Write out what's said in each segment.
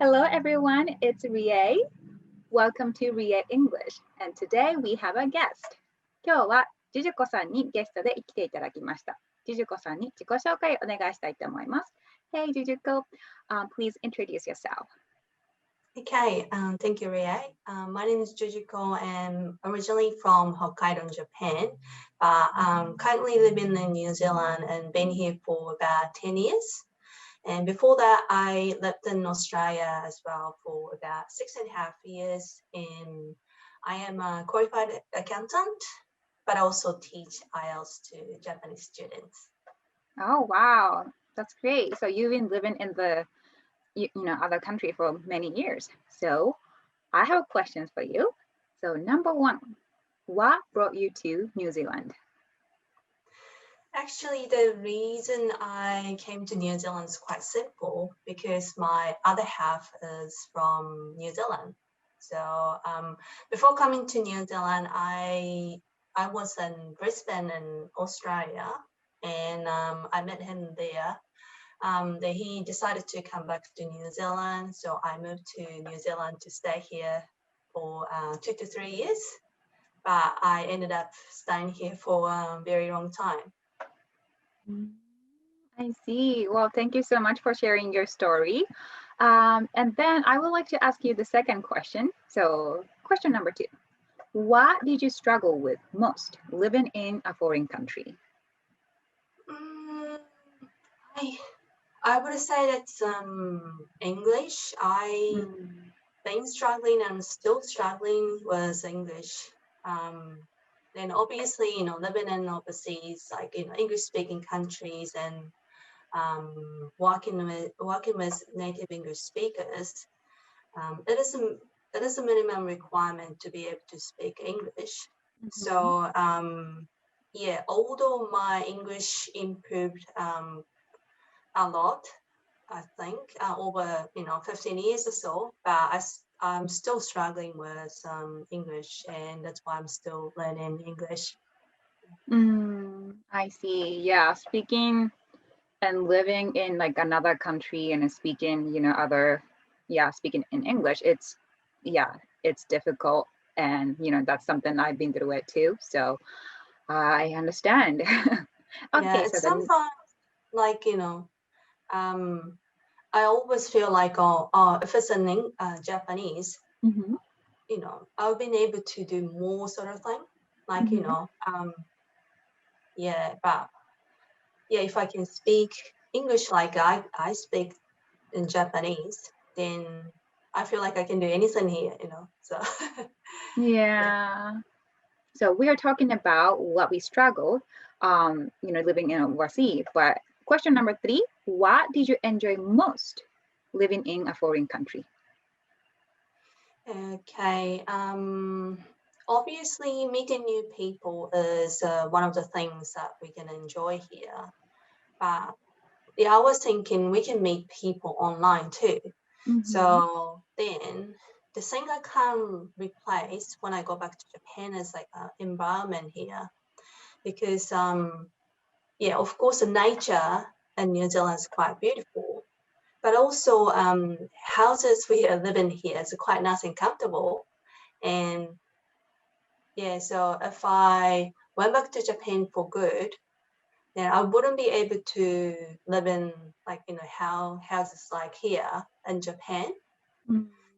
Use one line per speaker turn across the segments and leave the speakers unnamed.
Hello everyone, it's Rie. Welcome to Rie English. And today we have a guest. 今日はJujucoさんにゲストで来ていただきました。Jujucoさんに自己紹介をお願いしたいと思います。Hey Jujuco, please introduce yourself.
Okay, thank you, Rie. My name is Jujuco and I'm originally from Hokkaido, Japan, but currently living in New Zealand and been here for about 10 years. And before that, I lived in Australia as well for about 6.5 years. And I am a qualified accountant, but I also teach IELTS to Japanese students.
Oh, wow. That's great. So you've been living in the other country for many years. So I have questions for you. So number one, what brought you to New Zealand?
Actually, the reason I came to New Zealand is quite simple because my other half is from New Zealand. So before coming to New Zealand, I was in Brisbane in Australia, and I met him there. Then he decided to come back to New Zealand, so I moved to New Zealand to stay here for 2 to 3 years. But I ended up staying here for a very long time.
I see. Well, thank you so much for sharing your story. And then I would like to ask you the second question. So question number 2. What did you struggle with most living in a foreign country?
I would say that's English. I've been struggling and still struggling with English. Then obviously, living in overseas, like English-speaking countries and working with native English speakers, it is a minimum requirement to be able to speak English. So yeah, although my English improved a lot, I think over 15 years or so, but I'm still struggling with English, and that's why I'm still learning English.
I see. Yeah, speaking and living in like another country and speaking, speaking in English, it's difficult, and that's something I've been through it too. So I understand.
Okay, yeah, so sometimes like I always feel like if it's in Japanese, I've been able to do more sort of thing, like if I can speak English like I speak in Japanese, then I feel like I can do anything here, so
yeah. So we are talking about what we struggled living in overseas, but question number 3, what did you enjoy most living in a foreign country?
Okay, obviously meeting new people is one of the things that we can enjoy here. But yeah, I was thinking we can meet people online too. So then the thing I can't replace when I go back to Japan is like environment here, because of course the nature in New Zealand is quite beautiful, but also houses we are living here is quite nice and comfortable. And yeah, so if I went back to Japan for good, then I wouldn't be able to live in like houses like here in Japan.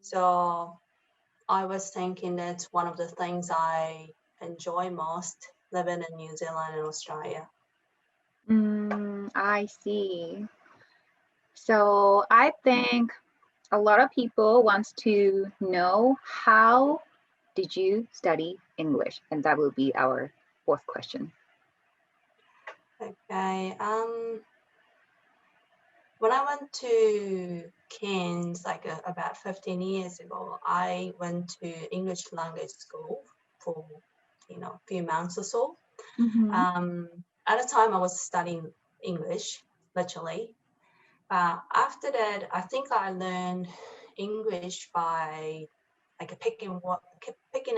So I was thinking that's one of the things I enjoy most living in New Zealand and Australia.
I see. So I think a lot of people wants to know, how did you study English? And that will be our 4th question.
Okay. When I went to Cairns like about 15 years ago, I went to English language school for a few months or so. At the time I was studying English literally, but after that I think I learned English by like picking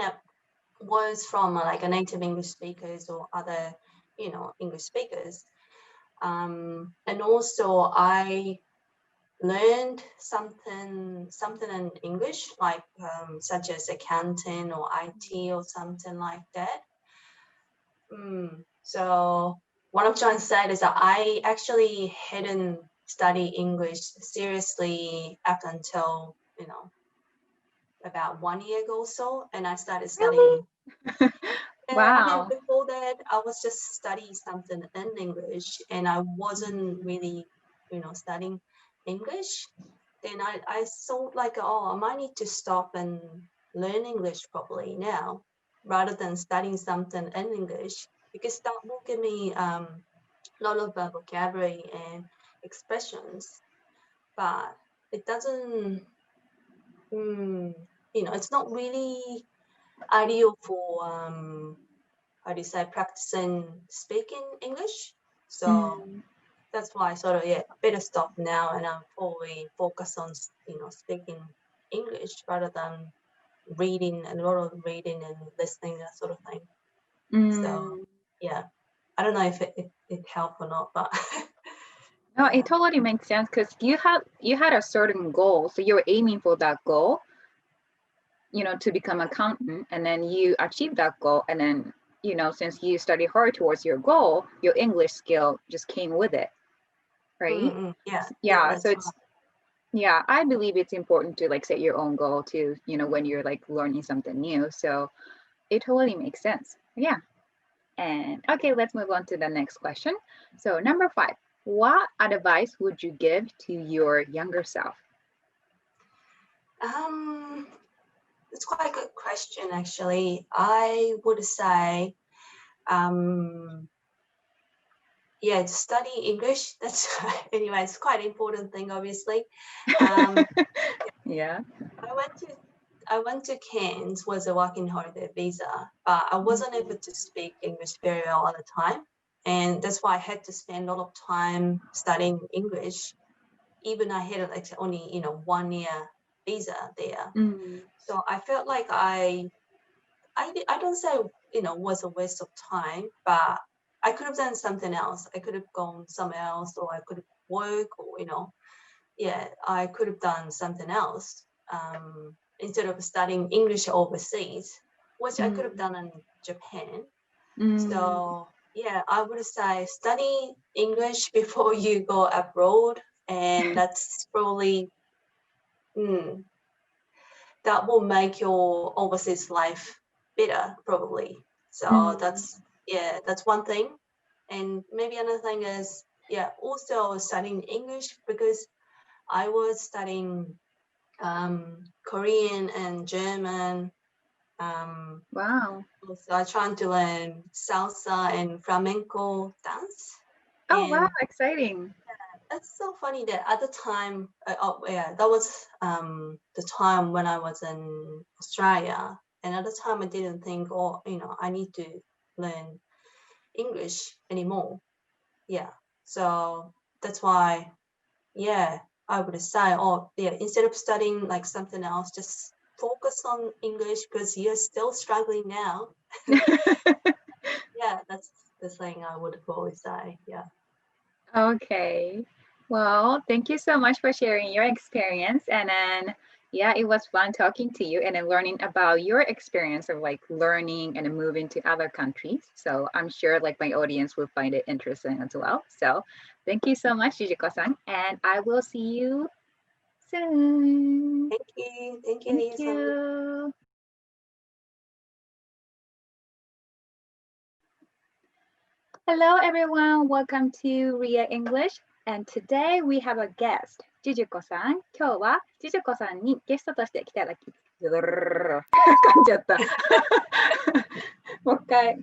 up words from like a native English speakers or other English speakers, and also I learned something in English, like such as accounting or IT or something like that. So what I'm trying to say is that I actually hadn't studied English seriously up until, about 1 year ago or so, and I started studying.
Wow.
Before that, I was just studying something in English, and I wasn't really, studying English. Then I thought like, I might need to stop and learn English properly now, rather than studying something in English, because that will give me a lot of vocabulary and expressions, but it doesn't, it's not really ideal for practicing speaking English. So that's why I sort of better stop now, and I'm probably focus on speaking English rather than reading, and a lot of reading and listening, that sort of thing. So I don't know if it helped or not, but
No, it totally makes sense because you had a certain goal, so you were aiming for that goal, to become an accountant, and then you achieved that goal, and then since you study hard towards your goal, your English skill just came with it, right? So it's I believe it's important to like set your own goal too, when you're like learning something new. So it totally makes sense. And okay, let's move on to the next question. So number 5, what advice would you give to your younger self?
It's quite a good question, actually. I would say, to study English. That's anyway. It's quite an important thing, obviously. I went to Cairns, was a working holiday visa, but I wasn't able to speak English very well at the time, and that's why I had to spend a lot of time studying English. Even I had like only 1 year visa there. So I felt like I don't say was a waste of time, but I could have done something else. I could have gone somewhere else, or I could have worked, or I could have done something else instead of studying English overseas, which I could have done in Japan. So I would say study English before you go abroad, and that's probably that will make your overseas life better, probably. So that's one thing. And maybe another thing is also studying English, because I was studying Korean and German.
Wow.
So I trying to learn salsa and flamenco dance.
Oh, wow, exciting.
It's so funny that at the time, that was the time when I was in Australia. And at the time I didn't think, I need to learn English anymore. So that's why, I would say, instead of studying like something else, just focus on English, because you're still struggling now. That's the thing I would probably say.
Okay. Well, thank you so much for sharing your experience. And then, it was fun talking to you and then learning about your experience of like learning and moving to other countries. So I'm sure like my audience will find it interesting as well. So thank you so much, Jujuco-san, and I will see you soon.
Thank you. Thank you,
Thank
Lisa.
you. Hello, everyone. Welcome to Ria English. And today we have a guest, Jujucoさん。今日はJujucoさんにゲストとして来ていただき、噛んじゃった。もう一回。